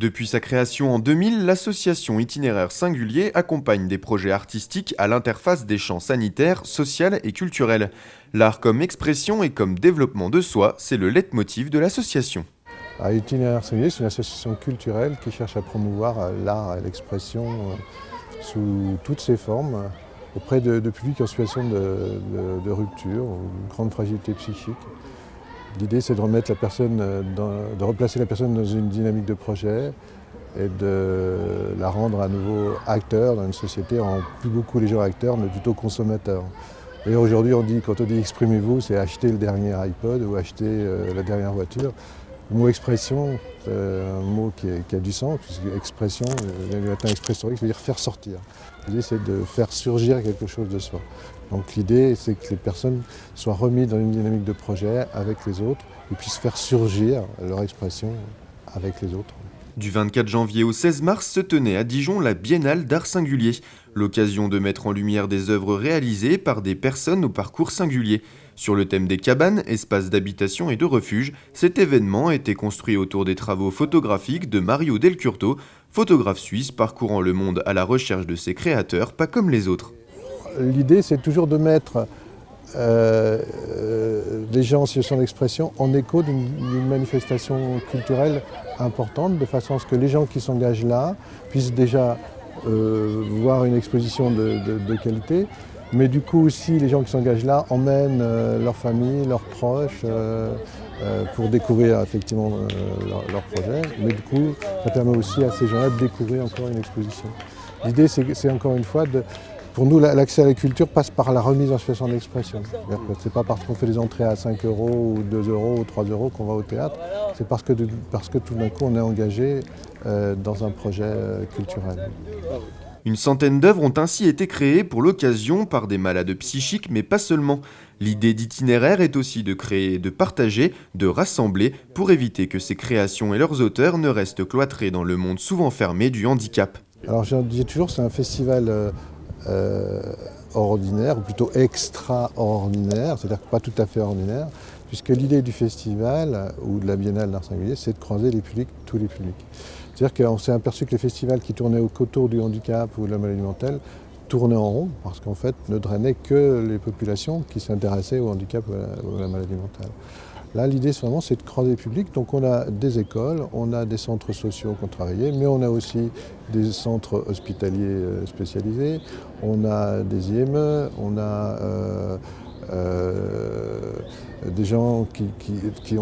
Depuis sa création en 2000, l'association Itinéraire Singulier accompagne des projets artistiques à l'interface des champs sanitaires, social et culturels. L'art comme expression et comme développement de soi, c'est le leitmotiv de l'association. Itinéraire Singulier, c'est une association culturelle qui cherche à promouvoir l'art et l'expression sous toutes ses formes auprès de publics en situation de rupture ou de grande fragilité psychique. L'idée, c'est de remettre la personne, de replacer la personne dans une dynamique de projet et de la rendre à nouveau acteur dans une société, en plus beaucoup les gens acteurs, mais plutôt consommateurs. Et aujourd'hui, quand on dit exprimez-vous, c'est acheter le dernier iPod ou acheter la dernière voiture. Le mot expression, c'est un mot qui a du sens, puisque expression, le latin expressorique, ça veut dire faire sortir. L'idée, c'est de faire surgir quelque chose de soi. Donc l'idée, c'est que les personnes soient remises dans une dynamique de projet avec les autres et puissent faire surgir leur expression avec les autres. Du 24 janvier au 16 mars se tenait à Dijon la Biennale d'art singulier, l'occasion de mettre en lumière des œuvres réalisées par des personnes au parcours singulier. Sur le thème des cabanes, espaces d'habitation et de refuge, cet événement était construit autour des travaux photographiques de Mario Del Curto, photographe suisse parcourant le monde à la recherche de ses créateurs, pas comme les autres. L'idée, c'est toujours de mettre les gens en situation d'expression en écho d'une manifestation culturelle importante, de façon à ce que les gens qui s'engagent là puissent déjà voir une exposition de qualité, mais du coup aussi les gens qui s'engagent là emmènent leur famille, leurs proches pour découvrir effectivement leur projet, mais du coup ça permet aussi à ces gens-là de découvrir encore une exposition. L'idée, c'est encore une fois pour nous, l'accès à la culture passe par la remise en situation d'expression. Ce n'est pas parce qu'on fait des entrées à 5 € ou 2 € ou 3 € qu'on va au théâtre, c'est parce que tout d'un coup on est engagé dans un projet culturel. Une centaine d'œuvres ont ainsi été créées pour l'occasion par des malades psychiques, mais pas seulement. L'idée d'itinéraire est aussi de créer, de partager, de rassembler, pour éviter que ces créations et leurs auteurs ne restent cloîtrés dans le monde souvent fermé du handicap. Alors je dis toujours, c'est un festival ordinaire, ou plutôt extraordinaire, c'est-à-dire pas tout à fait ordinaire, puisque l'idée du festival ou de la Biennale d'art singulier, c'est de croiser les publics, tous les publics. C'est-à-dire qu'on s'est aperçu que les festivals qui tournaient autour du handicap ou de la maladie mentale tournaient en rond, parce qu'en fait ne drainaient que les populations qui s'intéressaient au handicap ou à la maladie mentale. Là, l'idée, c'est de croiser les publics. Donc, on a des écoles, on a des centres sociaux qui ont travaillé, mais on a aussi des centres hospitaliers spécialisés, on a des IME, on a des gens qui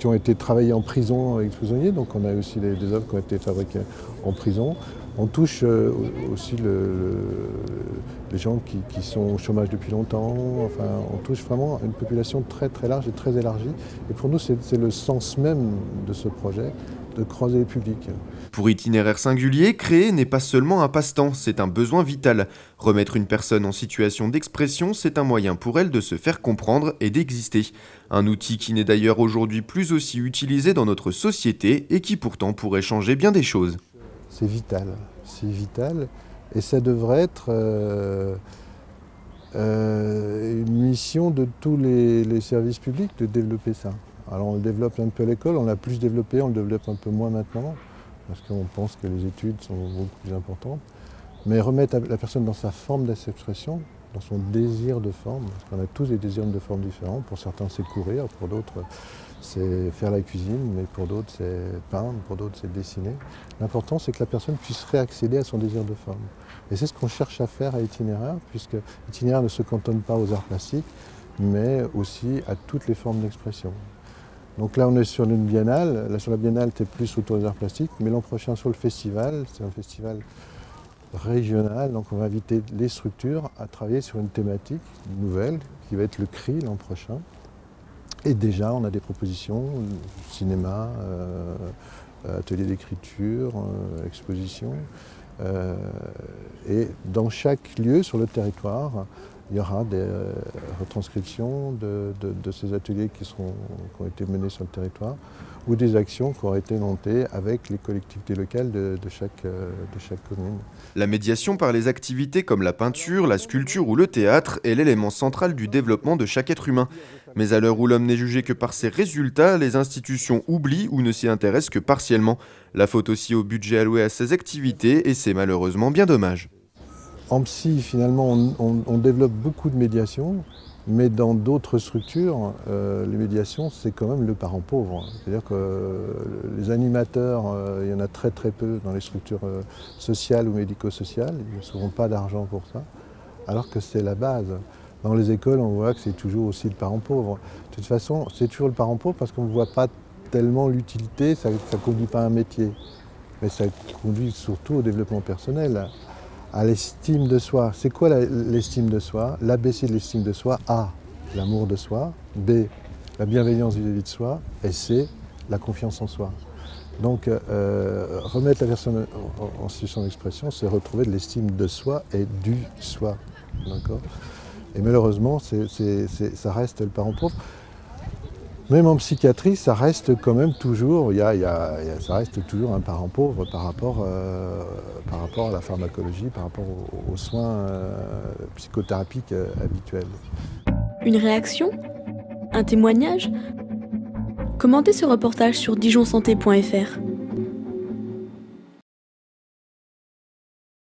ont été travaillés en prison avec des prisonniers. Donc, on a aussi des œuvres qui ont été fabriquées en prison. On touche aussi les gens qui sont au chômage depuis longtemps. Enfin, on touche vraiment une population très très large et très élargie. Et pour nous, c'est le sens même de ce projet, de croiser les publics. Pour Itinéraire Singulier, créer n'est pas seulement un passe-temps, c'est un besoin vital. Remettre une personne en situation d'expression, c'est un moyen pour elle de se faire comprendre et d'exister. Un outil qui n'est d'ailleurs aujourd'hui plus aussi utilisé dans notre société et qui pourtant pourrait changer bien des choses. C'est vital, et ça devrait être une mission de tous les services publics de développer ça. Alors on le développe un peu à l'école, on l'a plus développé, on le développe un peu moins maintenant, parce qu'on pense que les études sont beaucoup plus importantes. Mais remettre la personne dans sa forme d'expression, dans son désir de forme, parce qu'on a tous des désirs de forme différents. Pour certains c'est courir, pour d'autres c'est faire la cuisine, mais pour d'autres c'est peindre, pour d'autres c'est dessiner. L'important c'est que la personne puisse réaccéder à son désir de forme. Et c'est ce qu'on cherche à faire à Itinéraire, puisque Itinéraire ne se cantonne pas aux arts plastiques, mais aussi à toutes les formes d'expression. Donc là on est sur une biennale, là sur la biennale c'est plus autour des arts plastiques, mais l'an prochain sur le festival, c'est un festival régional, donc on va inviter les structures à travailler sur une thématique nouvelle qui va être le CRI l'an prochain. Et déjà on a des propositions, cinéma, atelier d'écriture, exposition. Et dans chaque lieu sur le territoire, il y aura des retranscriptions de ces ateliers qui ont été menés sur le territoire ou des actions qui ont été montées avec les collectivités locales de chaque commune. La médiation par les activités comme la peinture, la sculpture ou le théâtre est l'élément central du développement de chaque être humain. Mais à l'heure où l'homme n'est jugé que par ses résultats, les institutions oublient ou ne s'y intéressent que partiellement. La faute aussi au budget alloué à ces activités et c'est malheureusement bien dommage. En psy, finalement, on développe beaucoup de médiation, mais dans d'autres structures, les médiations, c'est quand même le parent pauvre. C'est-à-dire que les animateurs, il y en a très très peu dans les structures sociales ou médico-sociales. Ils n'ont souvent pas d'argent pour ça, alors que c'est la base. Dans les écoles, on voit que c'est toujours aussi le parent pauvre. De toute façon, c'est toujours le parent pauvre parce qu'on ne voit pas tellement l'utilité, ça ne conduit pas à un métier. Mais ça conduit surtout au développement personnel, à l'estime de soi. C'est quoi l'estime de soi? L'ABC de l'estime de soi: A, l'amour de soi; B, la bienveillance vis-à-vis de soi; et C, la confiance en soi. Donc remettre la personne en situation d'expression, c'est retrouver de l'estime de soi et du soi. D'accord? Et malheureusement, ça reste le parent pauvre. Même en psychiatrie, ça reste quand même toujours, ça reste toujours un parent pauvre par rapport à la pharmacologie, par rapport aux soins psychothérapiques habituels. Une réaction? Un témoignage? Commentez ce reportage sur dijonsanté.fr.